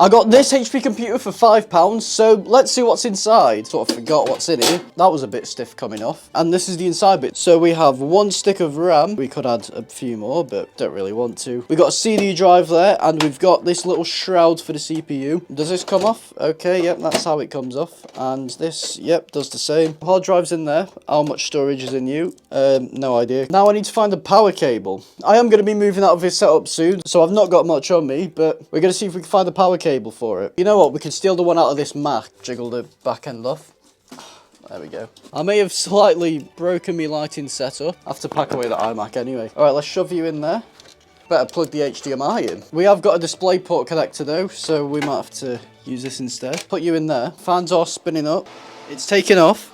I got this HP computer for £5, so let's see what's inside. Sort of forgot what's in here. That was a bit stiff coming off. And this is the inside bit. So we have 1 stick of RAM. We could add a few more, but don't really want to. We got a CD drive there, and we've got this little shroud for the CPU. Does this come off? Okay, yep, that's how it comes off. And this, yep, does the same. Hard drive's in there. How much storage is in you? No idea. Now I need to find a power cable. I am going to be moving out of this setup soon, so I've not got much on me, but we're going to see if we can find a power cable for it. You know what? We can steal the one out of this Mac. Jiggle the back end off. There we go. I may have slightly broken my lighting setup. I have to pack away the iMac anyway. Alright, let's shove you in there. Better plug the HDMI in. We have got a DisplayPort connector though, so we might have to use this instead. Put you in there. Fans are spinning up. It's taking off.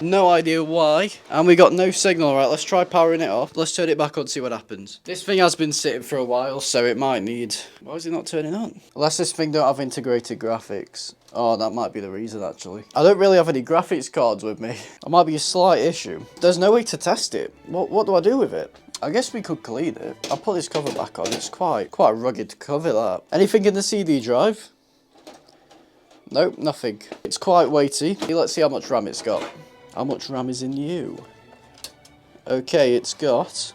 No idea why. And we got no signal. Right, let's try powering it off. Let's turn it back on, see what happens. This thing has been sitting for a while, so it might need... Why is it not turning on? Unless this thing don't have integrated graphics. Oh, that might be the reason, actually. I don't really have any graphics cards with me. That might be a slight issue. There's no way to test it. What do I do with it? I guess we could clean it. I'll put this cover back on. It's quite a rugged cover, that. Anything in the CD drive? Nope, nothing. It's quite weighty. Let's see how much RAM it's got. How much RAM is in you? Okay, it's got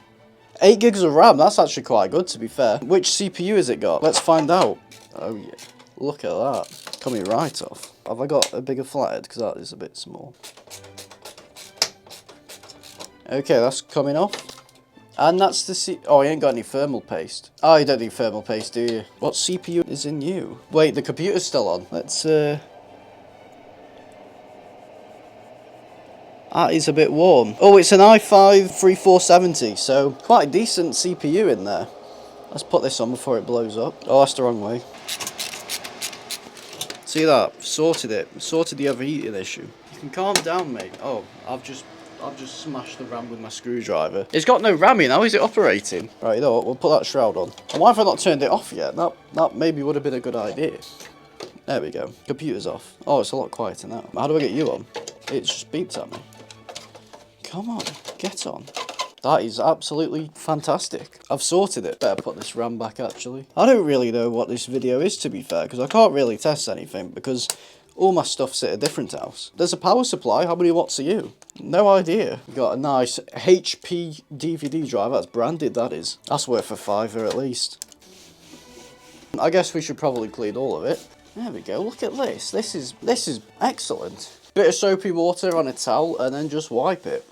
8 gigs of RAM. That's actually quite good, to be fair. Which CPU has it got? Let's find out. Oh yeah, look at that. Coming right off. Have I got a bigger flathead? Because that is a bit small. Okay, that's coming off. And that's the oh, you ain't got any thermal paste. Oh, you don't need thermal paste, do you? What CPU is in you? Wait, the computer's still on. Let's, That is a bit warm. Oh, it's an i5-3470, so quite a decent CPU in there. Let's put this on before it blows up. Oh, that's the wrong way. See that? Sorted it. Sorted the overheating issue. You can calm down, mate. Oh, I've just smashed the RAM with my screwdriver. It's got no RAM in. How is it operating? Right, you know what? We'll put that shroud on. And why have I not turned it off yet? That maybe would have been a good idea. There we go. Computer's off. Oh, it's a lot quieter now. How do I get you on? It just beeps at me. Come on, get on. That is absolutely fantastic. I've sorted it. Better put this RAM back, actually. I don't really know what this video is, to be fair, because I can't really test anything, because all my stuff's at a different house. There's a power supply. How many watts are you? No idea. We've got a nice HP DVD drive. That's branded, that is. That's worth a £5 at least. I guess we should probably clean all of it. There we go. Look at this. This is excellent. Bit of soapy water on a towel and then just wipe it.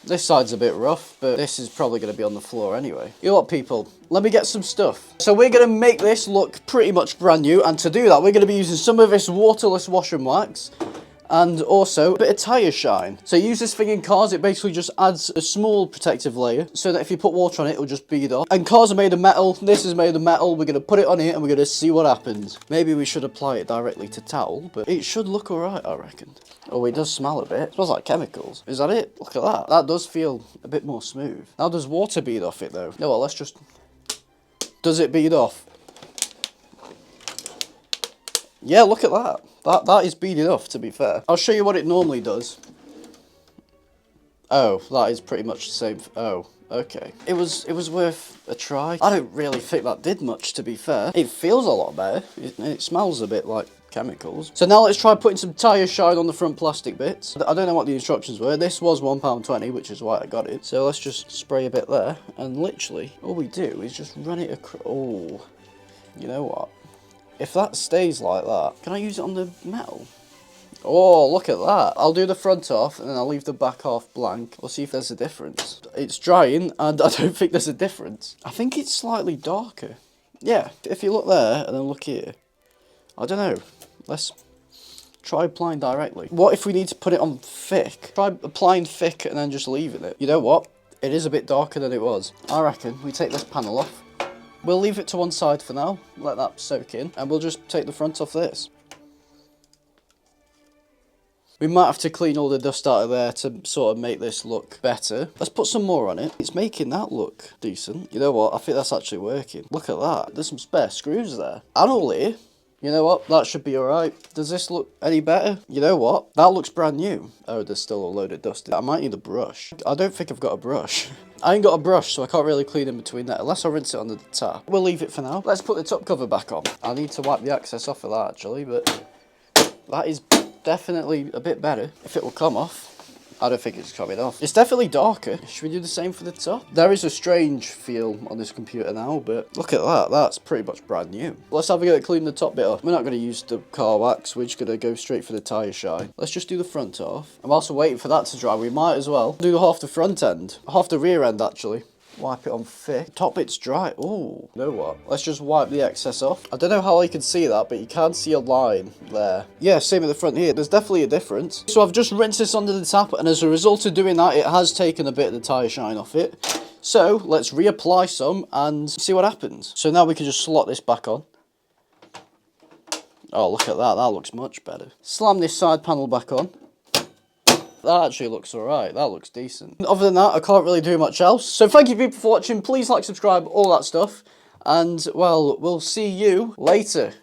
This side's a bit rough, but this is probably going to be on the floor anyway. You know what, people? Let me get some stuff. So we're going to make this look pretty much brand new, and to do that, we're going to be using some of this waterless wash and wax, and also a bit of tyre shine. So use this thing in cars. It basically just adds a small protective layer so that if you put water on it, it'll just bead off. And cars are made of metal. This is made of metal. We're going to put it on here and we're going to see what happens. Maybe we should apply it directly to towel, but it should look alright, I reckon. Oh, it does smell a bit. It smells like chemicals. Is that it? Look at that. That does feel a bit more smooth. Now, does water bead off it, though? No, well, let's just... Does it bead off? Yeah, look at that. That is beaded off, to be fair. I'll show you what it normally does. Oh, that is pretty much the same. Oh, okay. It was worth a try. I don't really think that did much, to be fair. It feels a lot better. It smells a bit like chemicals. So now let's try putting some tyre shine on the front plastic bits. I don't know what the instructions were. This was £1.20, which is why I got it. So let's just spray a bit there. And literally, all we do is just run it across. Oh, you know what? If that stays like that, can I use it on the metal? Oh, look at that. I'll do the front half and then I'll leave the back half blank. We'll see if there's a difference. It's drying and I don't think there's a difference. I think it's slightly darker. Yeah, if you look there and then look here. I don't know. Let's try applying directly. What if we need to put it on thick? Try applying thick and then just leaving it. You know what? It is a bit darker than it was. I reckon we take this panel off. We'll leave it to one side for now, let that soak in, and we'll just take the front off this. We might have to clean all the dust out of there to sort of make this look better. Let's put some more on it. It's making that look decent. You know what? I think that's actually working. Look at that. There's some spare screws there. And all here. You know what? That should be alright. Does this look any better? You know what? That looks brand new. Oh, there's still a load of dust. I might need a brush. I don't think I've got a brush. I ain't got a brush, so I can't really clean in between that, unless I rinse it under the tap. We'll leave it for now. Let's put the top cover back on. I need to wipe the excess off of that, actually, but that is definitely a bit better. If it will come off. I don't think it's coming off. It's definitely darker. Should we do the same for the top? There is a strange feel on this computer now, but look at that. That's pretty much brand new. Let's have a go at cleaning the top bit off. We're not going to use the car wax. We're just going to go straight for the tyre shine. Let's just do the front off. And whilst we're waiting for that to dry, we might as well do half the front end. Half the rear end, actually. Wipe it on thick. Top bit's dry. Ooh. You know what? Let's just wipe the excess off. I don't know how you can see that, but you can see a line there. Yeah, same at the front here. There's definitely a difference. So I've just rinsed this under the tap, and as a result of doing that, it has taken a bit of the tyre shine off it. So let's reapply some and see what happens. So now we can just slot this back on. Oh, look at that. That looks much better. Slam this side panel back on. That actually looks alright, that looks decent. Other than that, I can't really do much else. So thank you people for watching, please like, subscribe, all that stuff. And, well, we'll see you later.